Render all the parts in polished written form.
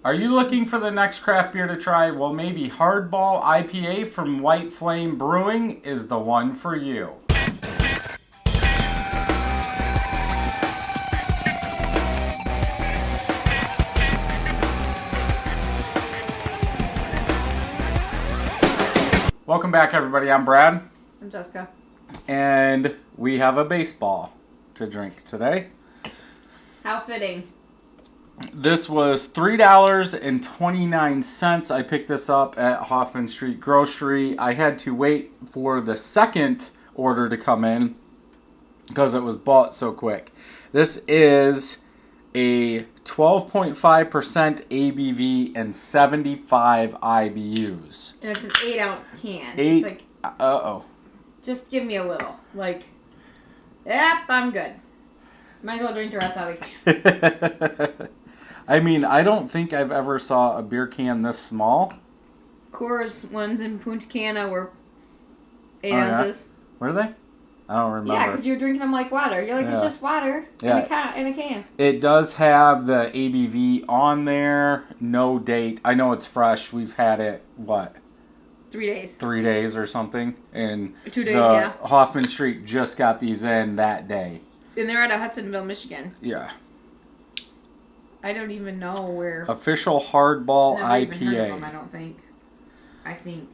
Are you looking for the next craft beer to try? Well, maybe Hardball IPA from Flame Brewing is the one for you. Welcome back, everybody. I'm Brad. I'm Jessica. And we have a baseball to drink today. How fitting. This was $3.29. I picked this up at Hoffman Street Grocery. I had to wait for the second order to come in because it was bought so quick. This is a 12.5% ABV and 75 IBUs. And it's an 8-ounce can. Eight. It's like, uh-oh. just give me a little. Like, yep, I'm good. Might as well drink the rest out of the can. I mean, I don't think I've ever saw a beer can this small. Coors ones in Punta Cana were 8 ounces. Were they? I don't remember. Yeah, because you're drinking them like water. You're like, it's just water in a can. It does have the ABV on there. No date. I know it's fresh. We've had it, what? 3 days. 3 days or something. And 2 days, yeah. Hoffman Street just got these in that day. And they're out of Hudsonville, Michigan. Yeah. I don't even know where. Official Hardball Never IPA. even heard of them, I don't think. I haven't.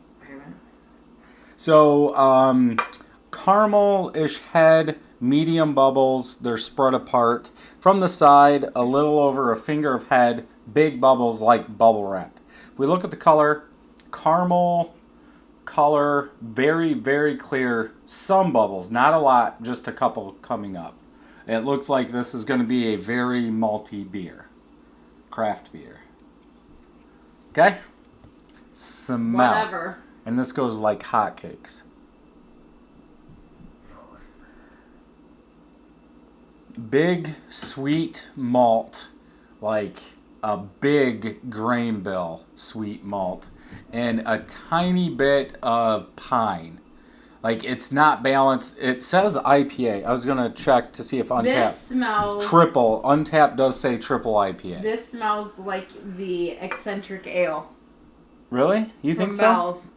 So, caramel-ish head, medium bubbles. They're spread apart. From the side, a little over a finger of head, big bubbles like bubble wrap. If we look at the color, caramel color, very, very clear. Some bubbles, not a lot, just a couple coming up. It looks like this is going to be a very malty beer. Craft beer. Okay? Smell. Whatever. And this goes like hotcakes. Big, sweet malt. Like a big grain bill sweet malt. And a tiny bit of pine. Like, it's not balanced. It says IPA. I was going to check to see if Untapped. This smells... Triple. Untapped does say triple IPA. This smells like the eccentric ale. Really? You think so? Bell's.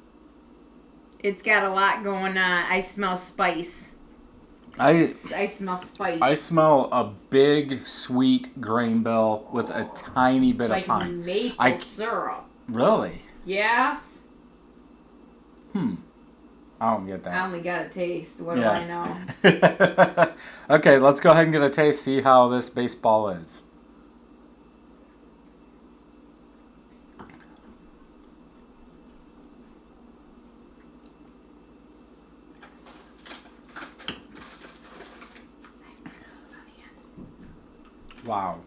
It's got a lot going on. I smell spice. I smell spice. I smell a big, sweet grain bill with a tiny bit of pine. Like maple syrup. Really? Yes. I don't get that. I only got a taste. What do I know? Okay, let's go ahead and get a taste, see how this baseball is. Wow.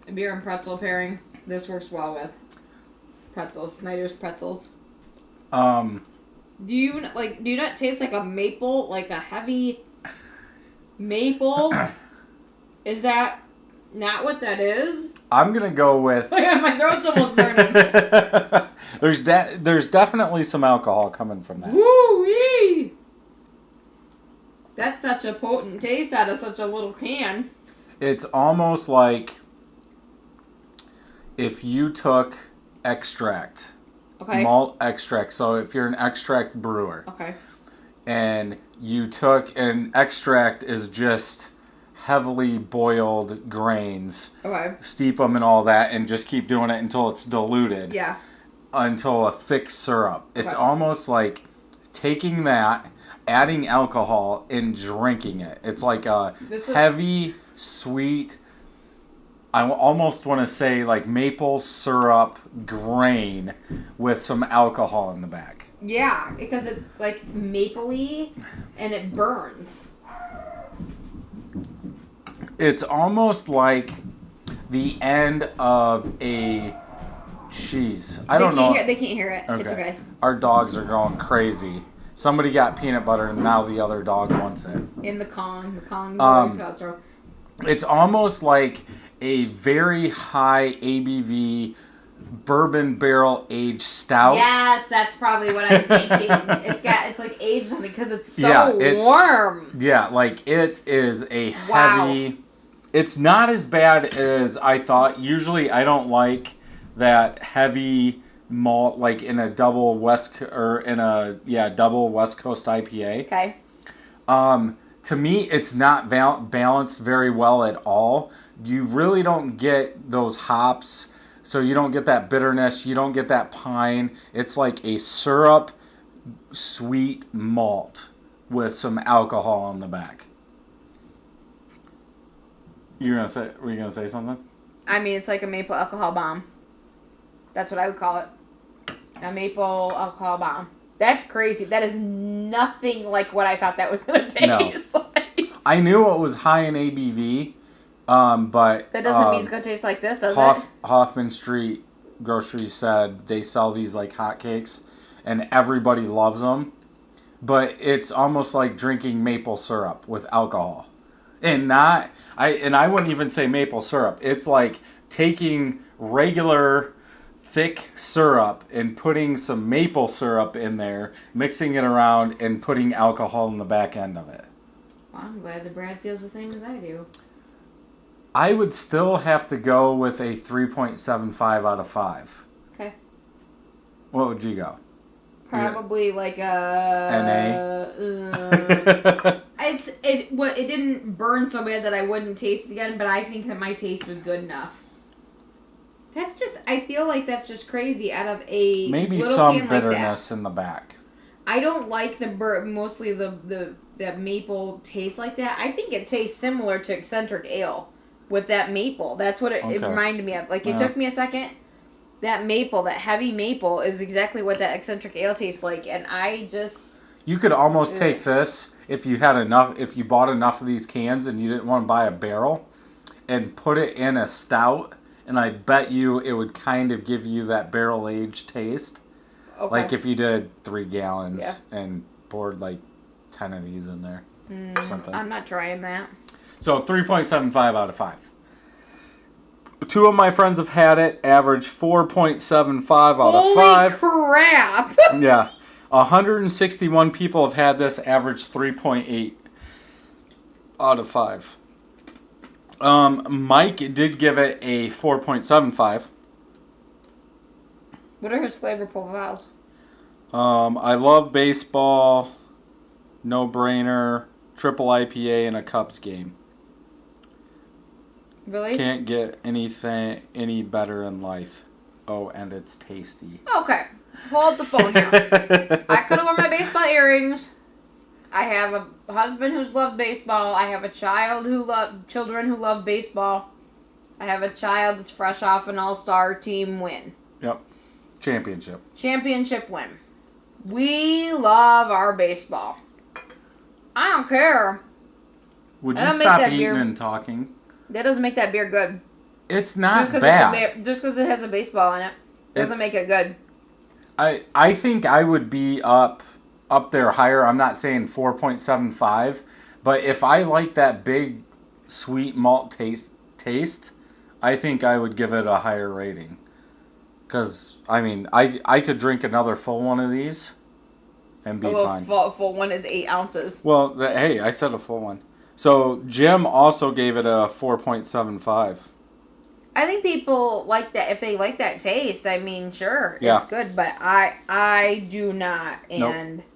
A beer and pretzel pairing. This works well with pretzels. Snyder's pretzels. Do you not taste like a maple, like a heavy maple? Is that not what that is? I'm gonna go with. My throat's almost burning. There's definitely some alcohol coming from that. Woo-wee! That's such a potent taste out of such a little can. It's almost like if you took extract, malt extract. So if you're an extract brewer, and you took an extract is just heavily boiled grains, steep them and all that, and just keep doing it until it's diluted. Yeah. Until a thick syrup. It's almost like taking that, adding alcohol, and drinking it. It's like a heavy, sweet. I almost want to say like maple syrup grain with some alcohol in the back. Yeah, because it's like mapley and it burns. It's almost like the end of a cheese. I don't know. They can't hear it. Okay. It's okay. Our dogs are going crazy. Somebody got peanut butter and now the other dog wants it. In the Kong. It's almost like a very high ABV bourbon barrel aged stout. Yes, that's probably what I'm thinking. It's like aged something because it's so warm. Yeah, like it is a heavy. It's not as bad as I thought. Usually, I don't like that heavy malt, like in a double West Coast IPA. Okay. To me, it's not balanced very well at all. You really don't get those hops, so you don't get that bitterness. You don't get that pine. It's like a syrup, sweet malt with some alcohol on the back. Were you gonna say something? I mean, it's like a maple alcohol bomb. That's what I would call it. A maple alcohol bomb. That's crazy. That is nothing like what I thought that was going to taste like. I knew it was high in ABV, but... That doesn't mean it's going to taste like this, does it? Hoffman Street Grocery said they sell these like hotcakes, and everybody loves them. But it's almost like drinking maple syrup with alcohol. And I wouldn't even say maple syrup. It's like taking regular thick syrup and putting some maple syrup in there, mixing it around, and putting alcohol in the back end of it. Well, I'm glad that Brad feels the same as I do. I would still have to go with a 3.75 out of 5. Okay. What would you go? Probably like a... NA? It didn't burn so bad that I wouldn't taste it again, but I think that my taste was good enough. I feel like that's just crazy out of a maybe little some can bitterness like in the back. I don't like mostly the maple taste like that. I think it tastes similar to eccentric ale with that maple. That's what it reminded me of. Like, it took me a second. That maple, that heavy maple, is exactly what that eccentric ale tastes like, and I just... You could almost take this, if you bought enough of these cans and you didn't want to buy a barrel, and put it in a stout, and I bet you it would kind of give you that barrel-aged taste. Okay. Like if you did 3 gallons and poured like 10 of these in there. Something. I'm not trying that. So 3.75 out of 5. 2 of my friends have had it, average 4.75 out of 5. Holy crap! Yeah. 161 people have had this, average 3.8 out of 5. Mike did give it a 4.75. What are his flavor profiles? I love baseball, no brainer, triple IPA, and a Cubs game. Really? Can't get anything any better in life. Oh, and it's tasty. Okay, hold the phone here. I could have worn my baseball earrings. I have a husband who's loved baseball. I have children who love baseball. I have a child that's fresh off an all-star team win. Yep. Championship win. We love our baseball. I don't care. Would you stop eating and talking? That doesn't make that beer good. It's not bad. Just because it has a baseball in it doesn't make it good. I think I would be up there higher. I'm not saying 4.75, but if I like that big sweet malt taste, I think I would give it a higher rating. Because, I mean, I could drink another full one of these and be fine. Full one is 8 ounces. Well, hey, I said a full one. So, Jim also gave it a 4.75. I think people like that. If they like that taste, I mean, sure, it's good. But I do not. And nope.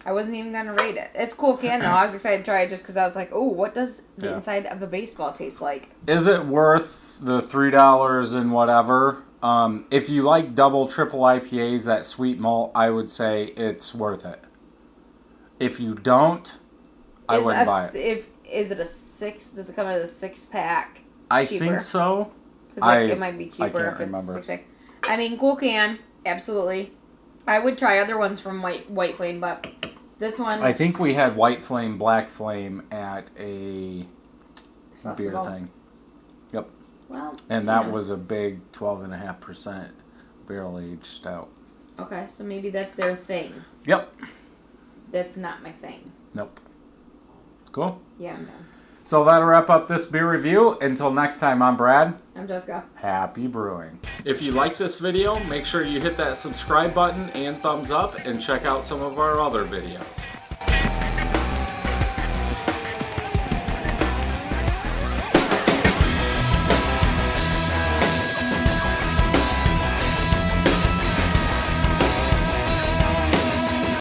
I wasn't even going to rate it. It's a cool can, though. I was excited to try it just because I was like, oh, what does the inside of a baseball taste like? Is it worth the $3 and whatever? If you like double, triple IPAs, that sweet malt, I would say it's worth it. If you don't, I wouldn't buy it. Is it a 6? Does it come in a 6-pack? I think so. Because it might be cheaper if it's a 6-pack. I mean, cool can, absolutely. I would try other ones from White Flame, but this one... I think we had White Flame, Black Flame at a beer thing. Yep. Well, and that was a big 12.5% barrel-aged stout. Okay, so maybe that's their thing. Yep. That's not my thing. Nope. Cool. Yeah, I'm done. So that'll wrap up this beer review. Until next time, I'm Brad. I'm Jessica. Happy brewing. If you like this video, make sure you hit that subscribe button and thumbs up and check out some of our other videos.